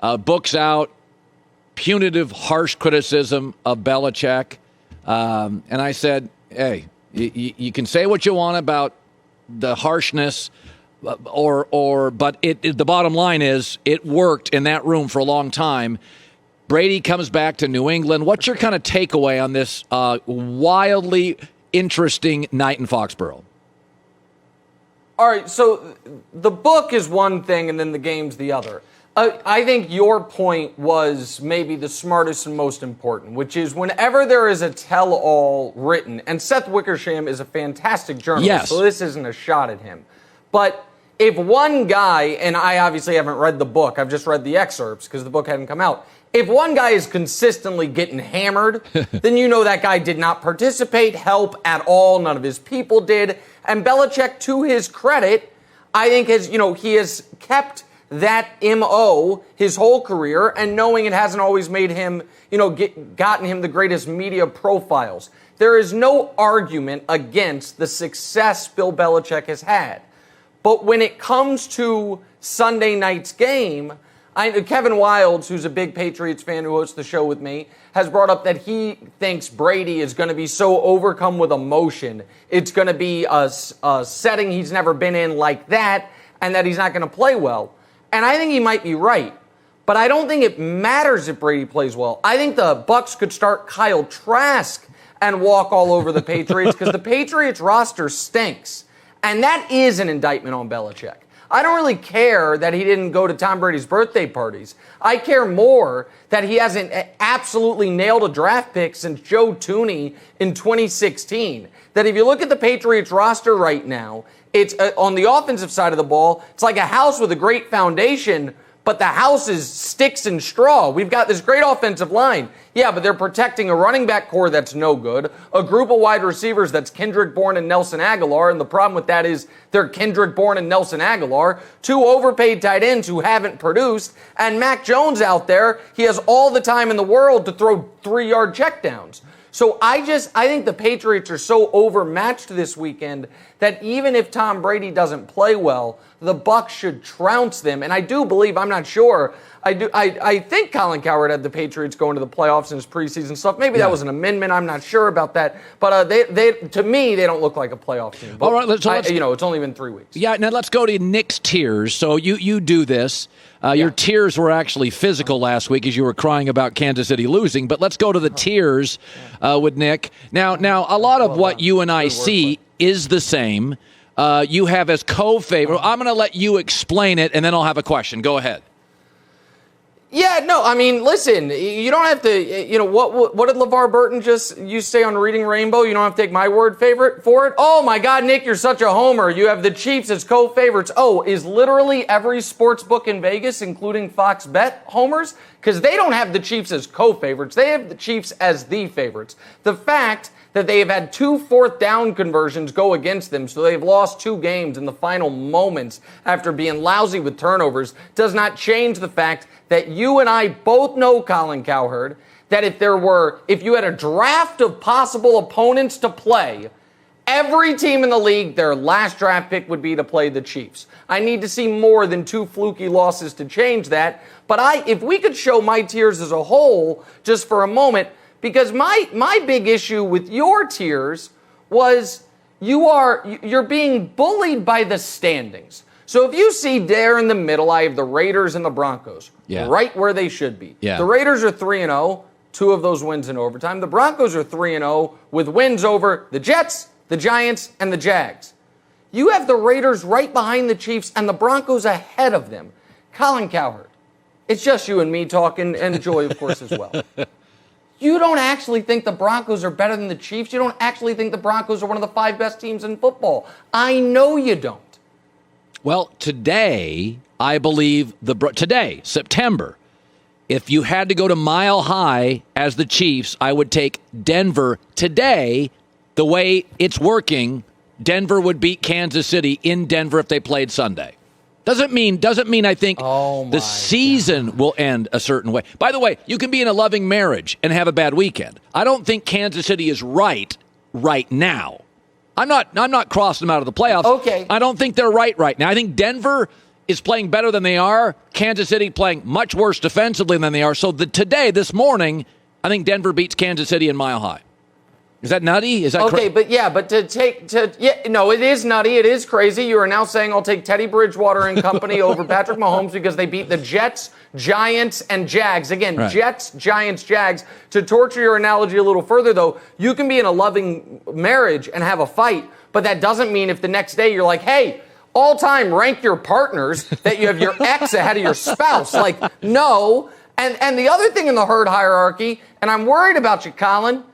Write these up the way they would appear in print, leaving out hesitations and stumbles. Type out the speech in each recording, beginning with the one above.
Books out, punitive, harsh criticism of Belichick. And I said, hey, you can say what you want about the harshness, but the bottom line is it worked in that room for a long time. Brady comes back to New England. What's your kind of takeaway on this wildly interesting night in Foxborough? All right, so the book is one thing and then the game's the other. I think your point was maybe the smartest and most important, which is whenever there is a tell-all written, and Seth Wickersham is a fantastic journalist, yes. So this isn't a shot at him. But if one guy, and I obviously haven't read the book, I've just read the excerpts because the book hadn't come out. If one guy is consistently getting hammered, then you know that guy did not participate, help at all. None of his people did. And Belichick, to his credit, I think he has kept that MO his whole career, and knowing it hasn't always made him, gotten him the greatest media profiles. There is no argument against the success Bill Belichick has had. But when it comes to Sunday night's game, Kevin Wildes, who's a big Patriots fan who hosts the show with me, has brought up that he thinks Brady is going to be so overcome with emotion. It's going to be a setting he's never been in like that, and that he's not going to play well. And I think he might be right. But I don't think it matters if Brady plays well. I think the Bucs could start Kyle Trask and walk all over the Patriots because the Patriots roster stinks. And that is an indictment on Belichick. I don't really care that he didn't go to Tom Brady's birthday parties. I care more that he hasn't absolutely nailed a draft pick since Joe Tooney in 2016. That if you look at the Patriots roster right now, it's on the offensive side of the ball, it's like a house with a great foundation, but the house is sticks and straw. We've got this great offensive line. Yeah, but they're protecting a running back core that's no good, a group of wide receivers that's Kendrick Bourne and Nelson Aguilar, and the problem with that is they're Kendrick Bourne and Nelson Aguilar, two overpaid tight ends who haven't produced, and Mac Jones out there, he has all the time in the world to throw 3-yard checkdowns. So I think the Patriots are so overmatched this weekend that even if Tom Brady doesn't play well, the Bucs should trounce them. And I do believe, I'm not sure, I think Colin Cowherd had the Patriots going to the playoffs in his preseason stuff. Maybe that was an amendment. I'm not sure about that. But they to me, they don't look like a playoff team. But all right, it's only been 3 weeks. Yeah, now let's go to Nick's tears. So you do this. Your tears were actually physical last week as you were crying about Kansas City losing. But let's go to the tears with Nick. Now, a lot of what you and I see is the same. You have as co-favorite. I'm going to let you explain it, and then I'll have a question. Go ahead. Yeah, no, I mean, listen, you don't have to, what did LeVar Burton you say on Reading Rainbow? You don't have to take my word for it? Oh, my God, Nick, you're such a homer. You have the Chiefs as co-favorites. Oh, is literally every sports book in Vegas, including Fox Bet, homers? Because they don't have the Chiefs as co-favorites. They have the Chiefs as the favorites. The fact that they have had 2 fourth-down conversions go against them, so they've lost 2 games in the final moments after being lousy with turnovers, does not change the fact that you and I both know, Colin Cowherd, that if you had a draft of possible opponents to play, every team in the league, their last draft pick would be to play the Chiefs. I need to see more than 2 fluky losses to change that. But if we could show my tears as a whole, just for a moment, because my big issue with your tears was you're being bullied by the standings. So if you see there in the middle, I have the Raiders and the Broncos, right where they should be. Yeah. The Raiders are 3-0, 2 of those wins in overtime. The Broncos are 3-0 with wins over the Jets, the Giants, and the Jags. You have the Raiders right behind the Chiefs and the Broncos ahead of them. Colin Cowherd, it's just you and me talking, and Joy, of course, as well. You don't actually think the Broncos are better than the Chiefs. You don't actually think the Broncos are one of the 5 best teams in football. I know you don't. Well, today, I believe today, September, if you had to go to Mile High as the Chiefs, I would take Denver. Today, the way it's working, Denver would beat Kansas City in Denver if they played Sunday. Doesn't mean I think the season will end a certain way. By the way, you can be in a loving marriage and have a bad weekend. I don't think Kansas City is right now. I'm not crossing them out of the playoffs. Okay. I don't think they're right now. I think Denver is playing better than they are. Kansas City playing much worse defensively than they are. So this morning, I think Denver beats Kansas City in Mile High. Is that nutty? Is that okay? It is nutty. It is crazy. You are now saying I'll take Teddy Bridgewater and company over Patrick Mahomes because they beat the Jets, Giants, and Jags. Again, right. Jets, Giants, Jags. To torture your analogy a little further, though, you can be in a loving marriage and have a fight, but that doesn't mean if the next day you're like, hey, all time rank your partners that you have your ex ahead of your spouse. Like, no. And the other thing in the herd hierarchy, and I'm worried about you, Colin,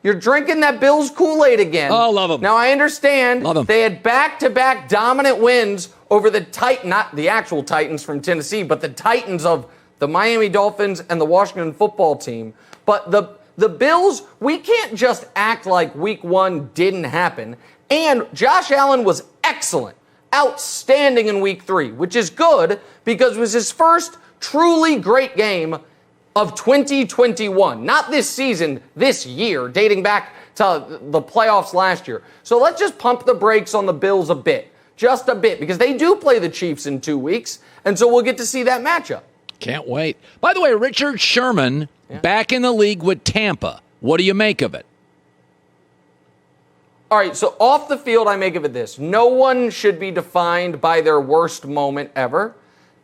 you're drinking that Bills Kool-Aid again. Oh, love them. Now, I understand they had back-to-back dominant wins over not the actual Titans from Tennessee, but the Titans of the Miami Dolphins and the Washington football team. But the Bills, we can't just act like week one didn't happen. And Josh Allen was excellent, outstanding in week 3, which is good because it was his first truly great game of 2021, not this season, this year, dating back to the playoffs last year. So let's just pump the brakes on the Bills a bit, just a bit, because they do play the Chiefs in 2 weeks, and so we'll get to see that matchup. Can't wait. By the way, Richard Sherman back in the league with Tampa. What do you make of it? All right, so off the field, I make of it this. No one should be defined by their worst moment ever.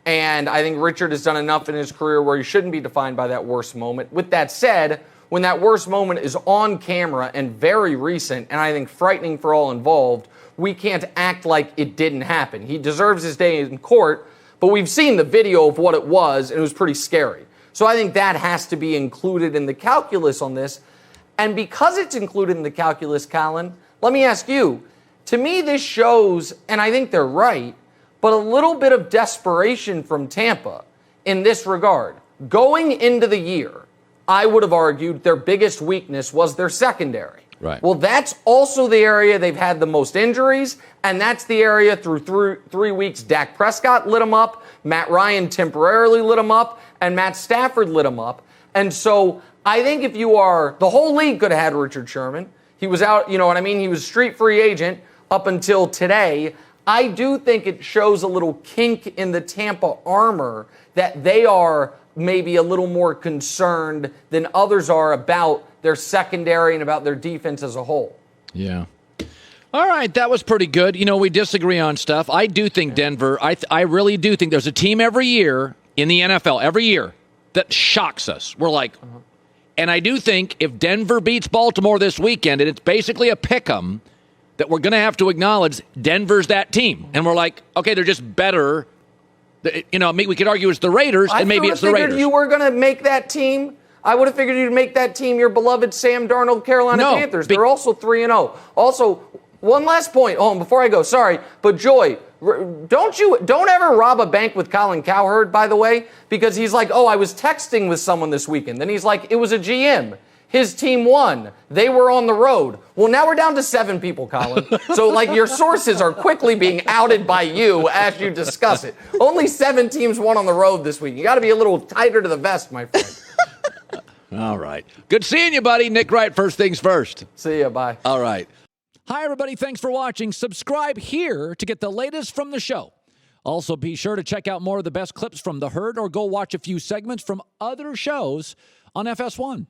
And I think Richard has done enough in his career where he shouldn't be defined by that worst moment. With that said, when that worst moment is on camera and very recent, and I think frightening for all involved, we can't act like it didn't happen. He deserves his day in court, but we've seen the video of what it was, and it was pretty scary. So I think that has to be included in the calculus on this. And because it's included in the calculus, Colin, let me ask you, to me this shows, and I think they're right, but a little bit of desperation from Tampa in this regard. Going into the year, I would have argued their biggest weakness was their secondary. Right. Well, that's also the area they've had the most injuries, and that's the area through 3 weeks Dak Prescott lit them up, Matt Ryan temporarily lit them up, and Matt Stafford lit them up. And so I think if you are, the whole league could have had Richard Sherman. He was out, you know what I mean? He was street free agent up until today. I do think it shows a little kink in the Tampa armor that they are maybe a little more concerned than others are about their secondary and about their defense as a whole. Yeah. All right, that was pretty good. You know, we disagree on stuff. I do think Denver, I really do think there's a team every year in the NFL, every year, that shocks us. We're like, and I do think if Denver beats Baltimore this weekend, and it's basically a pick-em, that we're going to have to acknowledge Denver's that team. And we're like, okay, they're just better. You know, we could argue it's the Raiders, and maybe it's the Raiders. I figured you were going to make that team. I would have figured you'd make that team your beloved Sam Darnold Carolina Panthers. They're also 3-0. Also, one last point. Oh, before I go, sorry, but Joy, don't ever rob a bank with Colin Cowherd, by the way, because he's like, oh, I was texting with someone this weekend. Then he's like, it was a GM. His team won. They were on the road. Well, now we're down to 7 people, Colin. So, like, your sources are quickly being outed by you as you discuss it. Only 7 teams won on the road this week. You got to be a little tighter to the vest, my friend. All right. Good seeing you, buddy. Nick Wright, first things first. See ya. Bye. All right. Hi, everybody. Thanks for watching. Subscribe here to get the latest from the show. Also, be sure to check out more of the best clips from The Herd or go watch a few segments from other shows on FS1.